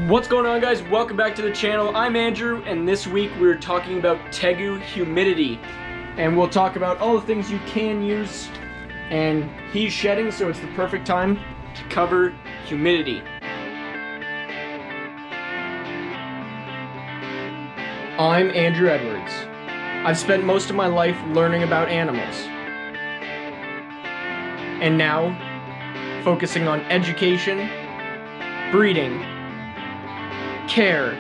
What's going on, guys? Welcome back to the channel. I'm Andrew, and this week we're talking about Tegu Humidity. And we'll talk about all the things you can use. And he's shedding, so it's the perfect time to cover humidity. I'm Andrew Edwards. I've spent most of my life learning about animals. And now, focusing on education, breeding, care,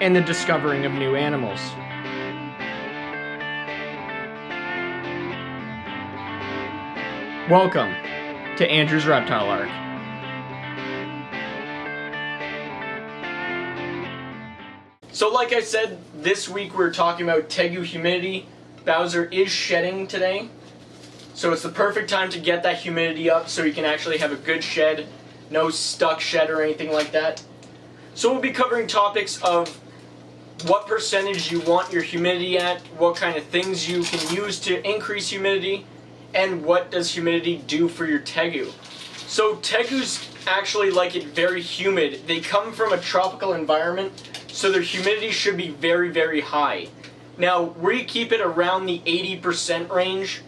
and the discovering of new animals. Welcome to Andrew's Reptile Arc. So like I said, this week we're talking about Tegu Humidity. Bowser is shedding today, so it's the perfect time to get that humidity up so you can actually have a good shed, no stuck shed or anything like that. So we'll be covering topics of what percentage you want your humidity at, what kind of things you can use to increase humidity, and what does humidity do for your Tegu. So Tegus actually like it very humid. They come from a tropical environment, so their humidity should be very, very high. Now, we keep it around the 80% range.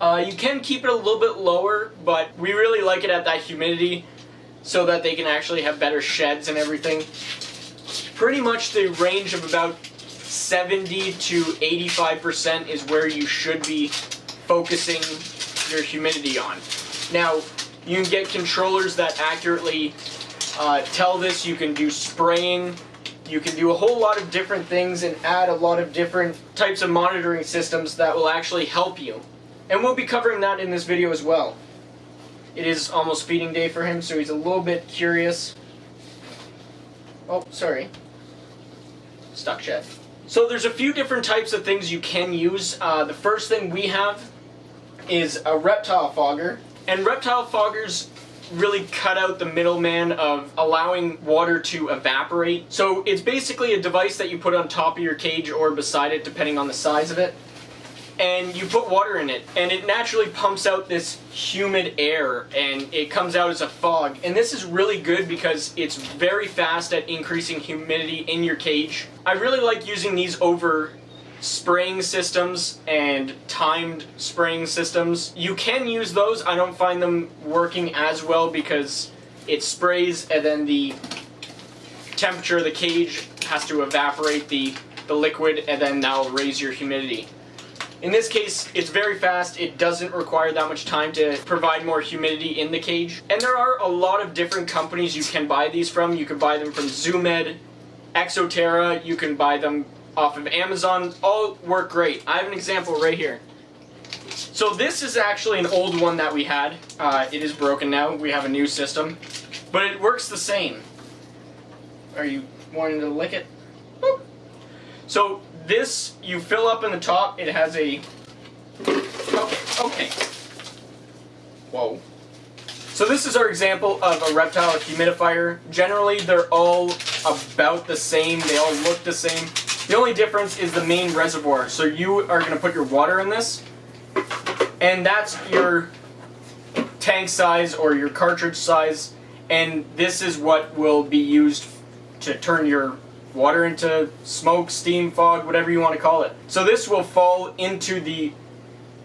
You can keep it a little bit lower, but we really like it at that humidity so that they can actually have better sheds and everything. Pretty much the range of about 70 to 85% is where you should be focusing your humidity on. Now, you can get controllers that accurately tell this. You can do spraying. You can do a whole lot of different things and add a lot of different types of monitoring systems that will actually help you. And we'll be covering that in this video as well. It is almost feeding day for him, so he's a little bit curious. Oh, sorry. Stuck shed. So there's a few different types of things you can use. The first thing we have is a reptile fogger. And reptile foggers really cut out the middleman of allowing water to evaporate. So it's basically a device that you put on top of your cage or beside it, depending on the size of it. And you put water in it, and it naturally pumps out this humid air, and it comes out as a fog. And this is really good because it's very fast at increasing humidity in your cage. I really like using these over spraying systems and timed spraying systems. You can use those. I don't find them working as well because it sprays and then the temperature of the cage has to evaporate the liquid, and then that'll raise your humidity. In this case, it's very fast. It doesn't require that much time to provide more humidity in the cage. And there are a lot of different companies you can buy these from. You can buy them from Zoomed, Exoterra, you can buy them off of Amazon. All work great. I have an example right here. So this is actually an old one that we had. It is broken now. We have a new system. But it works the same. Are you wanting to lick it? Boop. So this, you fill up in the top, it has a... Okay. Whoa. So this is our example of a reptile humidifier. Generally, they're all about the same. They all look the same. The only difference is the main reservoir. So you are going to put your water in this, and that's your tank size or your cartridge size, and this is what will be used to turn your water into smoke, steam, fog, whatever you want to call it. So this will fall into the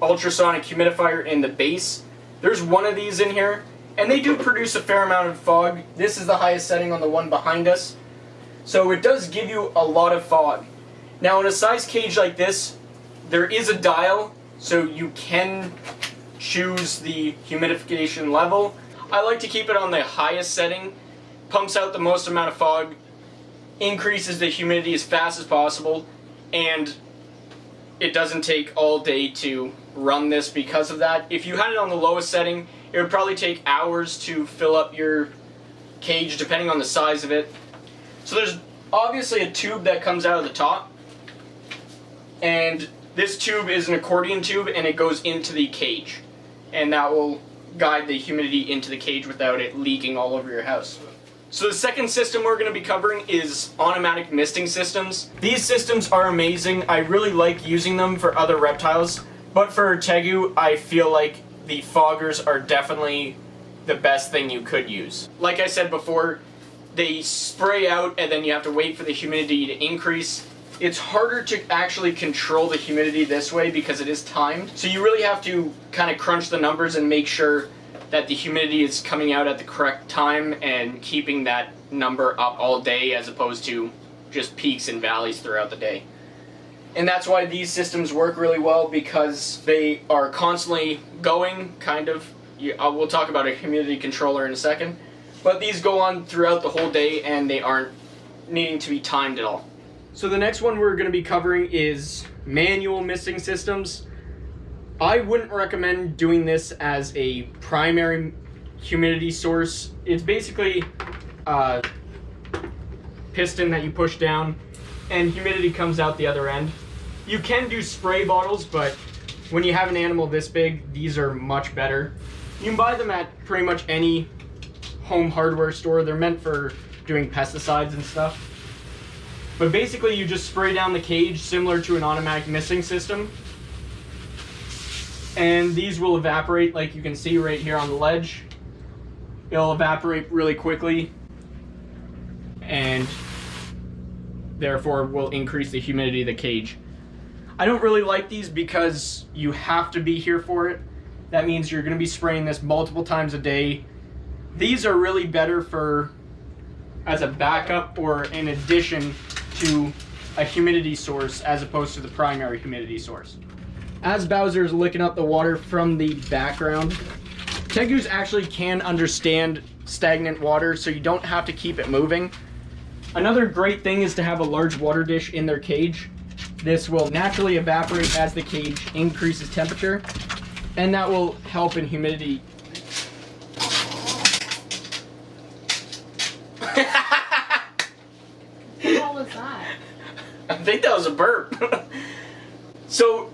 ultrasonic humidifier in the base. There's one of these in here, and they do produce a fair amount of fog. This is the highest setting on the one behind us. So it does give you a lot of fog. Now in a size cage like this, there is a dial, so you can choose the humidification level. I like to keep it on the highest setting. Pumps out the most amount of fog, increases the humidity as fast as possible, and it doesn't take all day to run this because of that. If you had it on the lowest setting, it would probably take hours to fill up your cage depending on the size of it. So there's obviously a tube that comes out of the top, and this tube is an accordion tube, and it goes into the cage, and that will guide the humidity into the cage without it leaking all over your house. So the second system we're going to be covering is automatic misting systems. These systems are amazing. I really like using them for other reptiles, but for Tegu, I feel like the foggers are definitely the best thing you could use. Like I said before, they spray out and then you have to wait for the humidity to increase. It's harder to actually control the humidity this way because it is timed. So you really have to kind of crunch the numbers and make sure that the humidity is coming out at the correct time and keeping that number up all day as opposed to just peaks and valleys throughout the day. And that's why these systems work really well, because they are constantly going, kind of. We'll talk about a humidity controller in a second. But these go on throughout the whole day and they aren't needing to be timed at all. So the next one we're going to be covering is manual misting systems. I wouldn't recommend doing this as a primary humidity source. It's basically a piston that you push down and humidity comes out the other end. You can do spray bottles, but when you have an animal this big, these are much better. You can buy them at pretty much any home hardware store. They're meant for doing pesticides and stuff. But basically you just spray down the cage similar to an automatic misting system. And these will evaporate, like you can see right here on the ledge. It'll evaporate really quickly and therefore will increase the humidity of the cage. I don't really like these because you have to be here for it. That means you're going to be spraying this multiple times a day. These are really better for as a backup or in addition to a humidity source as opposed to the primary humidity source. As Bowser's licking up the water from the background, Tegus actually can understand stagnant water, so you don't have to keep it moving. Another great thing is to have a large water dish in their cage. This will naturally evaporate as the cage increases temperature, and that will help in humidity. What was that? I think that was a burp. So,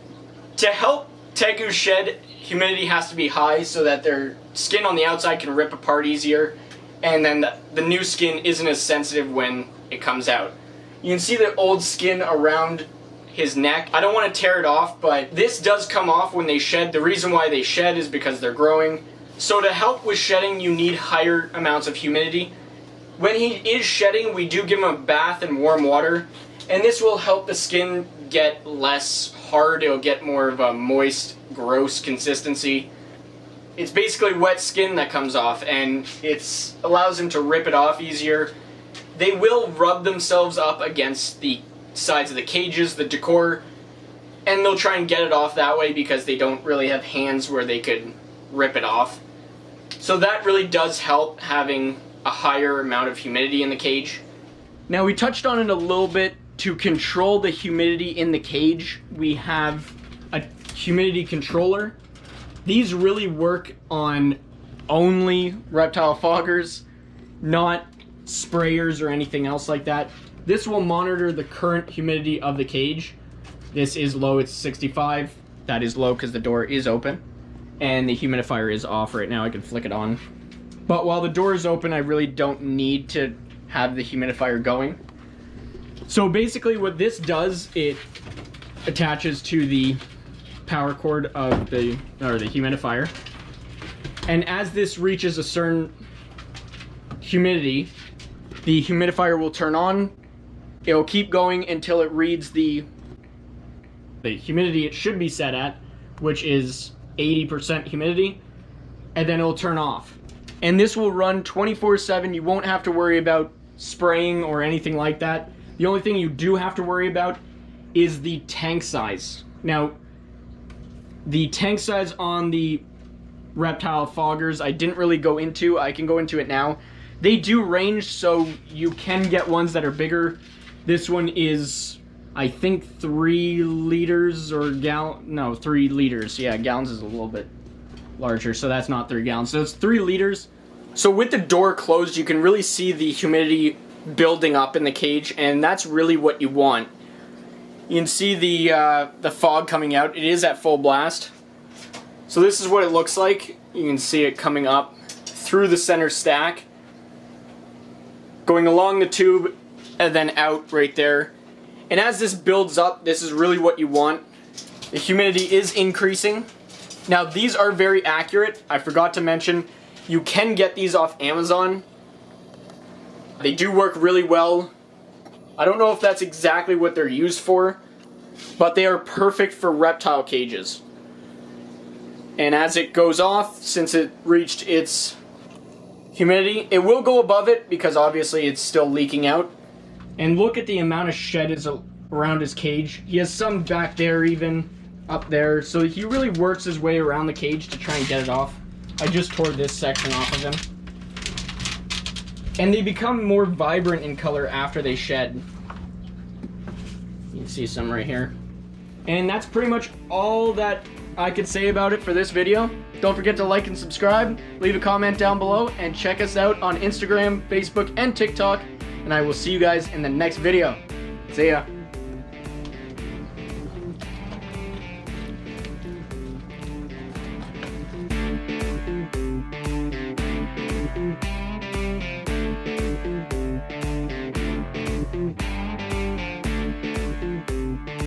to help Tegus shed, humidity has to be high so that their skin on the outside can rip apart easier, and then the new skin isn't as sensitive when it comes out. You can see the old skin around his neck. I don't want to tear it off, but this does come off when they shed. The reason why they shed is because they're growing. So to help with shedding, you need higher amounts of humidity. When he is shedding, we do give him a bath in warm water, and this will help the skin get less hard. It'll get more of a moist, gross consistency. It's basically wet skin that comes off, and it allows him to rip it off easier. They will rub themselves up against the sides of the cages, the decor, and they'll try and get it off that way because they don't really have hands where they could rip it off. So that really does help, having a higher amount of humidity in the cage. Now we touched on it a little bit. To control the humidity in the cage, we have a humidity controller. These really work on only Reptile Foggers, not sprayers or anything else like that. This will monitor the current humidity of the cage. This is low, it's 65. That is low because the door is open. And the humidifier is off right now, I can flick it on. But while the door is open, I really don't need to have the humidifier going. So basically what this does, it attaches to the power cord of the humidifier. And as this reaches a certain humidity, the humidifier will turn on. It'll keep going until it reads the humidity it should be set at, which is 80% humidity, and then it'll turn off. And this will run 24/7. You won't have to worry about spraying or anything like that. The only thing you do have to worry about is the tank size. Now, the tank size on the Reptile Foggers I didn't really go into. I can go into it now. They do range, so you can get ones that are bigger. This one is, I think, 3 liters or 3 liters. Yeah, gallons is a little bit larger, so that's not 3 gallons. So it's 3 liters. So with the door closed, you can really see the humidity building up in the cage, and that's really what you want. You can see the fog coming out. It is at full blast. So this is what it looks like. You can see it coming up through the center stack, going along the tube, and then out right there. And as this builds up, this is really what you want. The humidity is increasing. Now these are very accurate. I forgot to mention, you can get these off Amazon. They do work really well. I don't know if that's exactly what they're used for, but they are perfect for reptile cages. And as it goes off, since it reached its humidity, it will go above it because obviously it's still leaking out. And look at the amount of shed is around his cage. He has some back there, even up there, so he really works his way around the cage to try and get it off. I just tore this section off of him. And they become more vibrant in color after they shed. You can see some right here. And that's pretty much all that I could say about it for this video. Don't forget to like and subscribe, leave a comment down below, and check us out on Instagram, Facebook, and TikTok. And I will see you guys in the next video. See ya.